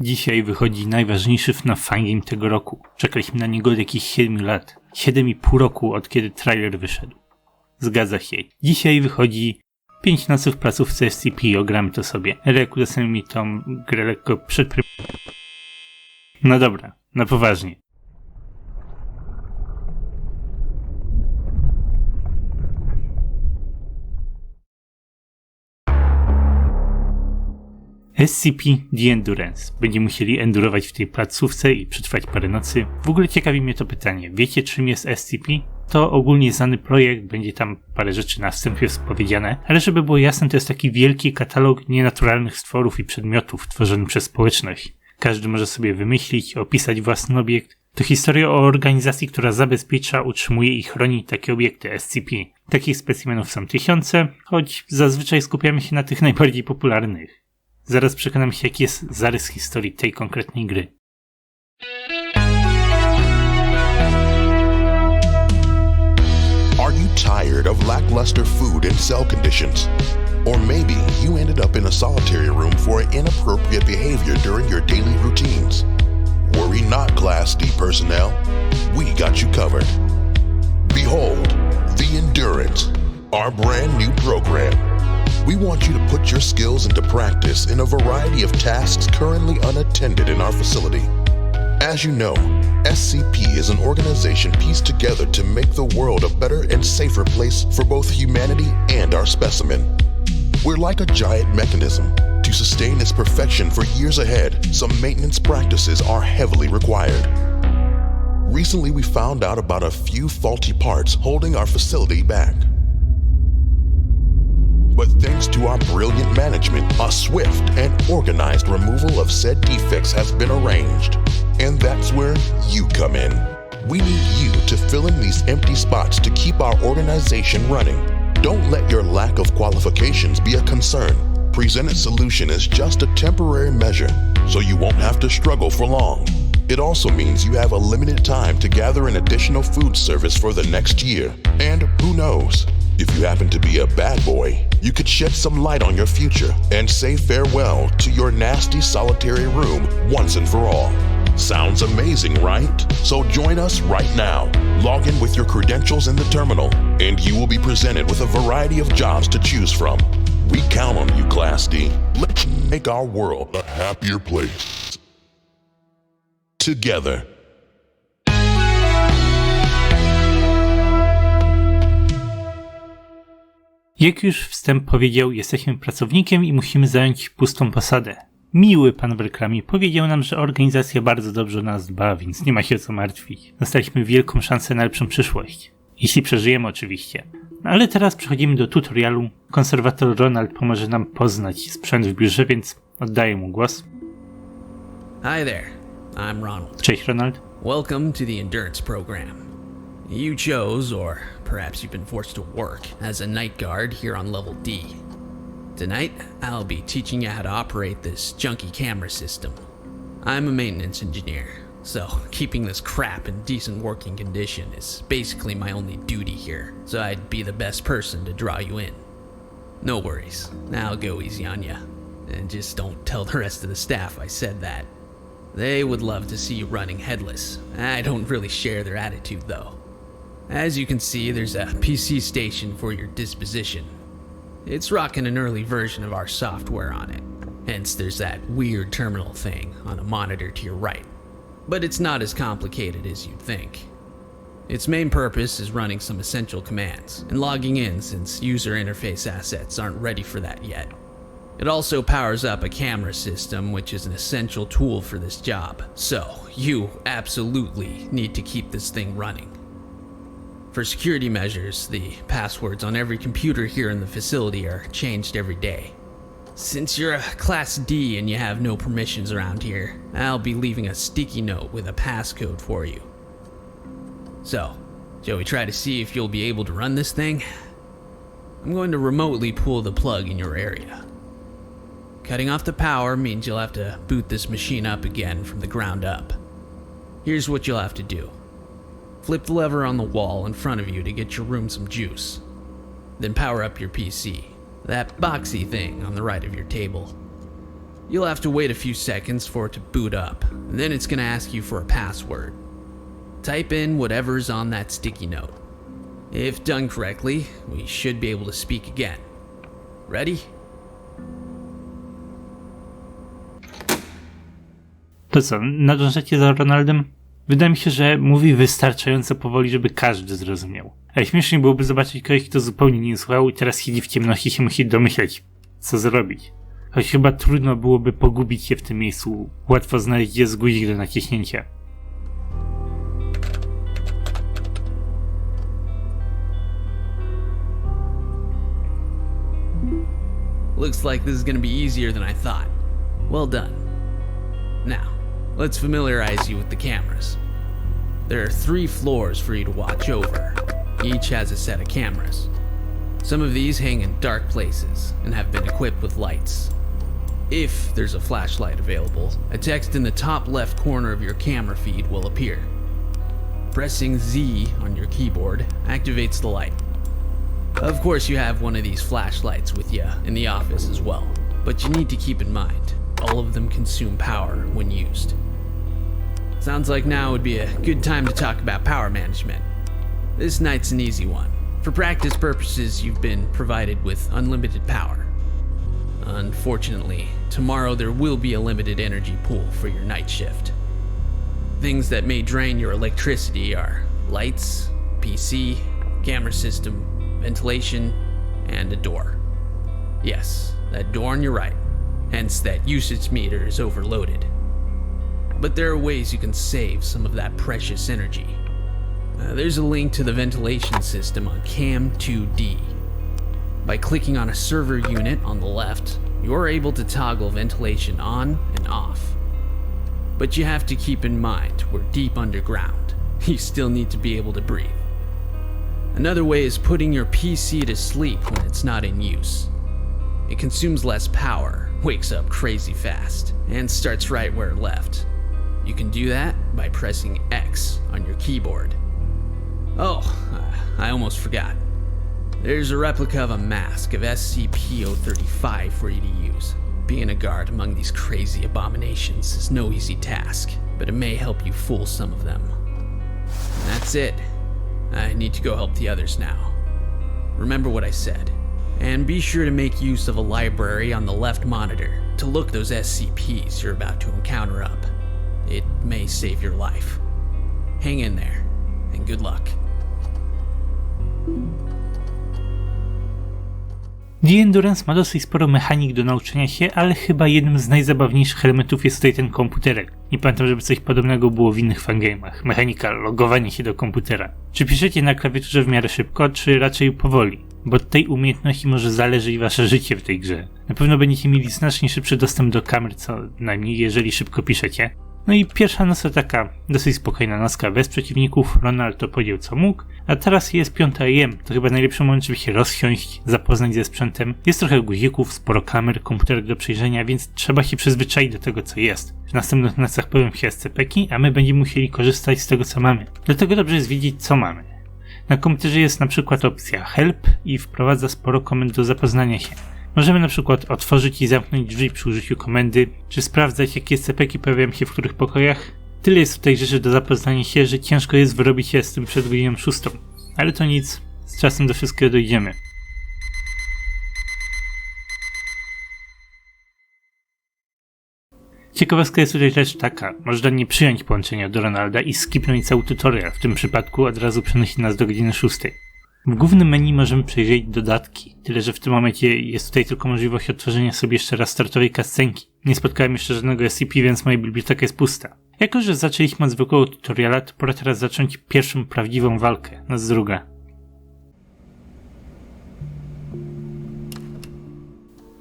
Dzisiaj wychodzi najważniejszy FNAF fangame tego roku. Czekaliśmy na niego od jakichś 7 lat. 7,5 roku od kiedy trailer wyszedł. Zgadza się. Dzisiaj wychodzi 5 nocy w placówce SCP, ogramy to sobie. Elek udostępnił mi tą grę lekko przed No dobra, na poważnie. SCP The Endurance. Będziemy musieli endurować w tej placówce i przetrwać parę nocy. W ogóle ciekawi mnie to pytanie. Wiecie, czym jest SCP? To ogólnie znany projekt, będzie tam parę rzeczy na wstępie powiedziane, ale żeby było jasne, to jest taki wielki katalog nienaturalnych stworów i przedmiotów tworzony przez społeczność. Każdy może sobie wymyślić, opisać własny obiekt. To historia o organizacji, która zabezpiecza, utrzymuje i chroni takie obiekty SCP. Takich specimenów są tysiące, choć zazwyczaj skupiamy się na tych najbardziej popularnych. Zaraz przekonam się, jaki jest zarys historii tej konkretnej gry. Are you tired of lackluster food and cell conditions? Or maybe you ended up in a solitary room for inappropriate behavior during your daily routines. Worry not, Class D personnel. We got you covered. Behold, The Endurance, our brand new program. We want you to put your skills into practice in a variety of tasks currently unattended in our facility. As you know, SCP is an organization pieced together to make the world a better and safer place for both humanity and our specimen. We're like a giant mechanism. To sustain its perfection for years ahead, some maintenance practices are heavily required. Recently, we found out about a few faulty parts holding our facility back. But thanks to our brilliant management, a swift and organized removal of said defects has been arranged. And that's where you come in. We need you to fill in these empty spots to keep our organization running. Don't let your lack of qualifications be a concern. Presented solution is just a temporary measure, so you won't have to struggle for long. It also means you have a limited time to gather an additional food service for the next year. And who knows? If you happen to be a bad boy, you could shed some light on your future and say farewell to your nasty solitary room once and for all. Sounds amazing, right? So join us right now. Log in with your credentials in the terminal, and you will be presented with a variety of jobs to choose from. We count on you, Class D. Let's make our world a happier place. Together. Jak już wstęp powiedział, jesteśmy pracownikiem i musimy zająć pustą posadę. Miły pan w reklamie powiedział nam, że organizacja bardzo dobrze o nas dba, więc nie ma się o co martwić. Dostaliśmy wielką szansę na lepszą przyszłość. Jeśli przeżyjemy oczywiście. No ale teraz przechodzimy do tutorialu. Konserwator Ronald pomoże nam poznać sprzęt w biurze, więc oddaję mu głos. Hi there, I'm Ronald. Cześć Ronald. Welcome to the Endurance program. You chose, or perhaps you've been forced to work, as a night guard here on level D. Tonight, I'll be teaching you how to operate this junky camera system. I'm a maintenance engineer, so keeping this crap in decent working condition is basically my only duty here, so I'd be the best person to draw you in. No worries, I'll go easy on ya. And just don't tell the rest of the staff I said that. They would love to see you running headless. I don't really share their attitude though. As you can see, there's a PC station for your disposition. It's rocking an early version of our software on it. Hence, there's that weird terminal thing on a monitor to your right. But it's not as complicated as you'd think. Its main purpose is running some essential commands and logging in since user interface assets aren't ready for that yet. It also powers up a camera system, which is an essential tool for this job. So, you absolutely need to keep this thing running. For security measures, the passwords on every computer here in the facility are changed every day. Since you're a Class D and you have no permissions around here, I'll be leaving a sticky note with a passcode for you. So, shall we try to see if you'll be able to run this thing? I'm going to remotely pull the plug in your area. Cutting off the power means you'll have to boot this machine up again from the ground up. Here's what you'll have to do. Flip the lever on the wall in front of you to get your room some juice. Then power up your PC, that boxy thing on the right of your table. You'll have to wait a few seconds for it to boot up, and then it's gonna ask you for a password. Type in whatever's on that sticky note. If done correctly, we should be able to speak again. Ready? To co, nadążacie za Ronaldem? Wydaje mi się, że mówi wystarczająco powoli, żeby każdy zrozumiał. Ale śmiesznie byłoby zobaczyć kogoś, kto zupełnie nie słuchał i teraz siedzi w ciemności i się musi domyśleć, co zrobić. Choć chyba trudno byłoby pogubić się w tym miejscu. Łatwo znaleźć gdzie jest guzik do naciśnięcia. Looks like this is gonna be easier than I thought. Well done. Now, let's familiarize you with the cameras. There are 3 floors for you to watch over. Each has a set of cameras. Some of these hang in dark places and have been equipped with lights. If there's a flashlight available, a text in the top left corner of your camera feed will appear. Pressing Z on your keyboard activates the light. Of course, you have one of these flashlights with you in the office as well, but you need to keep in mind, all of them consume power when used. Sounds like now would be a good time to talk about power management. This night's an easy one. For practice purposes, you've been provided with unlimited power. Unfortunately, tomorrow there will be a limited energy pool for your night shift. Things that may drain your electricity are lights, PC, camera system, ventilation, and a door. Yes, that door on your right, hence that usage meter is overloaded. But there are ways you can save some of that precious energy. There's a link to the ventilation system on Cam 2D. By clicking on a server unit on the left, you're able to toggle ventilation on and off. But you have to keep in mind we're deep underground. You still need to be able to breathe. Another way is putting your PC to sleep when it's not in use. It consumes less power, wakes up crazy fast, and starts right where it left. You can do that by pressing X on your keyboard. Oh, I almost forgot. There's a replica of a mask of SCP-035 for you to use. Being a guard among these crazy abominations is no easy task, but it may help you fool some of them. And that's it. I need to go help the others now. Remember what I said. And be sure to make use of a library on the left monitor to look those SCPs you're about to encounter up. It may save your life. Hang in there, and good luck. The Endurance ma dosyć sporo mechanik do nauczenia się, ale chyba jednym z najzabawniejszych elementów jest tutaj ten komputerek. Nie pamiętam, żeby coś podobnego było w innych fangame'ach. Mechanika logowania się do komputera. Czy piszecie na klawiaturze w miarę szybko, czy raczej powoli? Bo od tej umiejętności może zależeć wasze życie w tej grze. Na pewno będziecie mieli znacznie szybszy dostęp do kamer, co najmniej jeżeli szybko piszecie. No i pierwsza noc to taka dosyć spokojna nocka bez przeciwników, Ronald to podział co mógł, a teraz jest 5 AM, to chyba najlepszy moment, żeby się rozsiąść, zapoznać ze sprzętem. Jest trochę guzików, sporo kamer, komputerek do przejrzenia, więc trzeba się przyzwyczaić do tego co jest. W następnych nocach pojawią się SCP-ki, a my będziemy musieli korzystać z tego co mamy. Dlatego dobrze jest wiedzieć co mamy. Na komputerze jest na przykład opcja Help i wprowadza sporo komend do zapoznania się. Możemy na przykład otworzyć i zamknąć drzwi przy użyciu komendy, czy sprawdzać jakie SCP-ki pojawiają się w których pokojach. Tyle jest tutaj rzeczy do zapoznania się, że ciężko jest wyrobić się z tym przed godziną 6. Ale to nic, z czasem do wszystkiego dojdziemy. Ciekawostka jest tutaj też taka, można nie przyjąć połączenia do Ronalda i skipnąć cały tutorial, w tym przypadku od razu przenosi nas do godziny 6. W głównym menu możemy przejrzeć dodatki, tyle że w tym momencie jest tutaj tylko możliwość odtworzenia sobie jeszcze raz startowej cutscenki. Nie spotkałem jeszcze żadnego SCP, więc moja biblioteka jest pusta. Jako że zaczęliśmy od zwykłego tutoriala, to pora teraz zacząć pierwszą prawdziwą walkę, noc druga.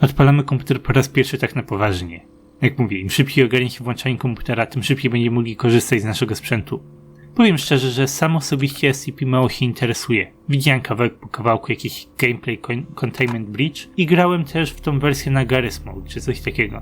Odpalamy komputer po raz pierwszy tak na poważnie. Jak mówię, im szybciej ogarnie się włączanie komputera, tym szybciej będziemy mogli korzystać z naszego sprzętu. Powiem szczerze, że sam osobiście SCP mało się interesuje. Widziałem kawałek po kawałku jakiś gameplay Containment Breach i grałem też w tą wersję na Garry's Mode czy coś takiego.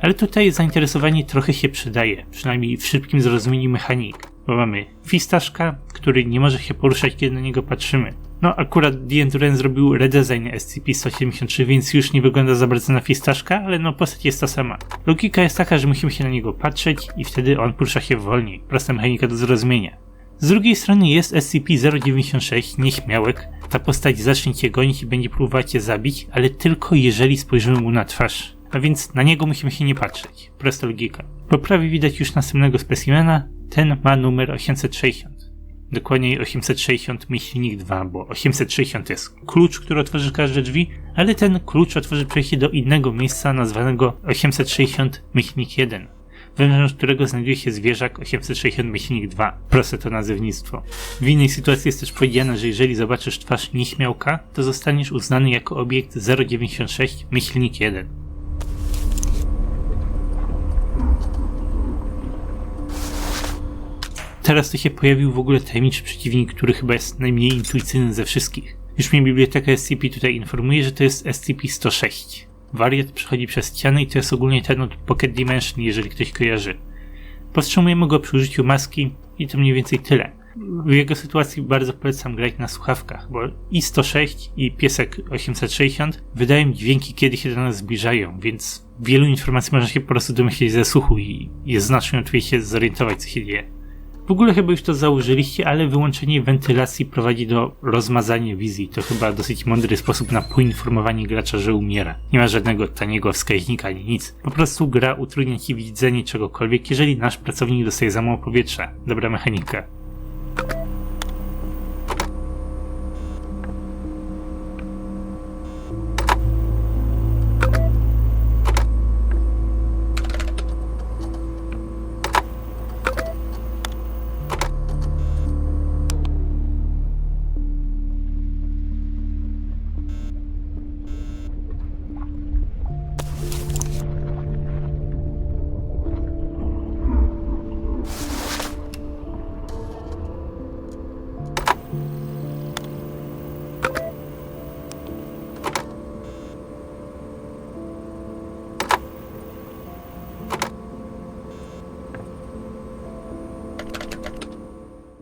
Ale tutaj zainteresowanie trochę się przydaje, przynajmniej w szybkim zrozumieniu mechanik. Bo mamy fistaszka, który nie może się poruszać kiedy na niego patrzymy. No akurat The Endurance zrobił redesign SCP-173, więc już nie wygląda za bardzo na fistaszka, ale no postać jest ta sama. Logika jest taka, że musimy się na niego patrzeć i wtedy on porusza się wolniej. Prosta mechanika do zrozumienia. Z drugiej strony jest SCP-096, nieśmiałek. Ta postać zacznie cię gonić i będzie próbować cię zabić, ale tylko jeżeli spojrzymy mu na twarz. A więc na niego musimy się nie patrzeć. Prosta logika. Po prawej widać już następnego specimena. Ten ma numer 860. Dokładniej 860-2, bo 860 to jest klucz, który otworzy każde drzwi, ale ten klucz otworzy przejście do innego miejsca nazwanego 860-1, wewnątrz którego znajduje się zwierzak 860-2. Proste to nazewnictwo. W innej sytuacji jest też powiedziane, że jeżeli zobaczysz twarz nieśmiałka, to zostaniesz uznany jako obiekt 096-1. Teraz to się pojawił w ogóle tajemniczy przeciwnik, który chyba jest najmniej intuicyjny ze wszystkich. Już mnie biblioteka SCP tutaj informuje, że to jest SCP-106. Wariat przechodzi przez ścianę i to jest ogólnie ten od Pocket Dimension, jeżeli ktoś kojarzy. Powstrzymujemy go przy użyciu maski i to mniej więcej tyle. W jego sytuacji bardzo polecam grać na słuchawkach, bo i 106 i piesek 860 wydają dźwięki, kiedy się do nas zbliżają, więc wielu informacji można się po prostu domyślić ze słuchu i jest znacznie łatwiej się zorientować, co się dzieje. W ogóle chyba już to założyliście, ale wyłączenie wentylacji prowadzi do rozmazania wizji. To chyba dosyć mądry sposób na poinformowanie gracza, że umiera. Nie ma żadnego taniego wskaźnika ani nic. Po prostu gra utrudnia ci widzenie czegokolwiek, jeżeli nasz pracownik dostaje za mało powietrza. Dobra mechanika.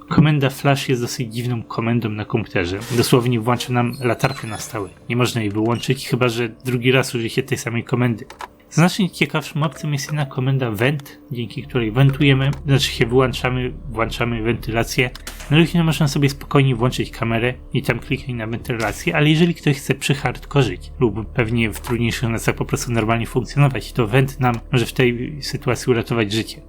Komenda Flash jest dosyć dziwną komendą na komputerze. Dosłownie włącza nam latarkę na stałe. Nie można jej wyłączyć, chyba że drugi raz użyje się tej samej komendy. Znacznie ciekawszą opcją jest inna komenda Vent, dzięki której wentujemy, znaczy się włączamy wentylację. Na luźno można sobie spokojnie włączyć kamerę i tam kliknąć na wentylację, ale jeżeli ktoś chce przyhardkorzyć lub pewnie w trudniejszych nocach po prostu normalnie funkcjonować, to Vent nam może w tej sytuacji uratować życie.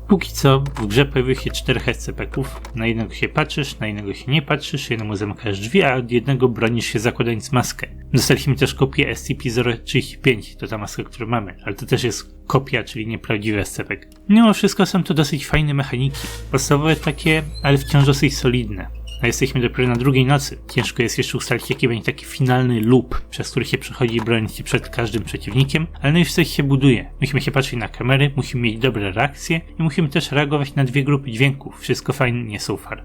Póki co w grze pojawiły się 4 SCP-ków. Na jednego się patrzysz, na jednego się nie patrzysz, jednemu zamykasz drzwi, a od jednego bronisz się zakładając maskę. Dostaliśmy też kopię SCP-035, to ta maska, którą mamy, ale to też jest kopia, czyli nieprawdziwy SCP. Mimo wszystko są to dosyć fajne mechaniki. Podstawowe takie, ale wciąż dosyć solidne. A jesteśmy dopiero na drugiej nocy. Ciężko jest jeszcze ustalić, jaki będzie taki finalny loop, przez który się przechodzi bronić się przed każdym przeciwnikiem, ale no już coś się buduje. Musimy się patrzeć na kamery, musimy mieć dobre reakcje i musimy też reagować na 2 grupy dźwięków. Wszystko fajnie so far.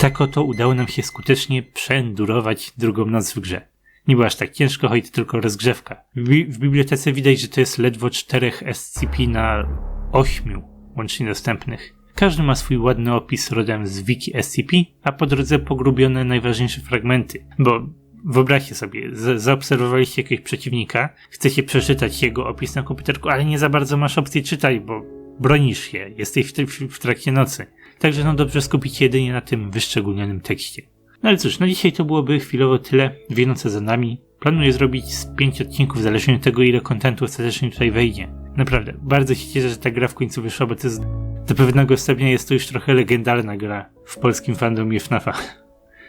Tak oto udało nam się skutecznie przeendurować drugą noc w grze. Nie było aż tak ciężko, choć to tylko rozgrzewka. W bibliotece widać, że to jest ledwo 4 SCP na 8 łącznie dostępnych. Każdy ma swój ładny opis rodem z wiki SCP, a po drodze pogrubione najważniejsze fragmenty. Bo wyobraźcie sobie, zaobserwowaliście jakiegoś przeciwnika, chcecie przeczytać jego opis na komputerku, ale nie za bardzo masz opcji czytać, bo bronisz się, jesteś w trakcie nocy. Także dobrze skupić się jedynie na tym wyszczególnionym tekście. No ale cóż, na dzisiaj to byłoby chwilowo tyle. 2 noce za nami. Planuję zrobić z 5 odcinków, zależnie od tego, ile kontentu ostatecznie tutaj wejdzie. Naprawdę, bardzo się cieszę, że ta gra w końcu wyszła, bo to jest do pewnego stopnia jest to już trochę legendarna gra w polskim fandomie FNAF-a.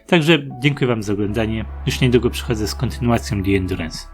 Także dziękuję wam za oglądanie. Już niedługo przychodzę z kontynuacją The Endurance.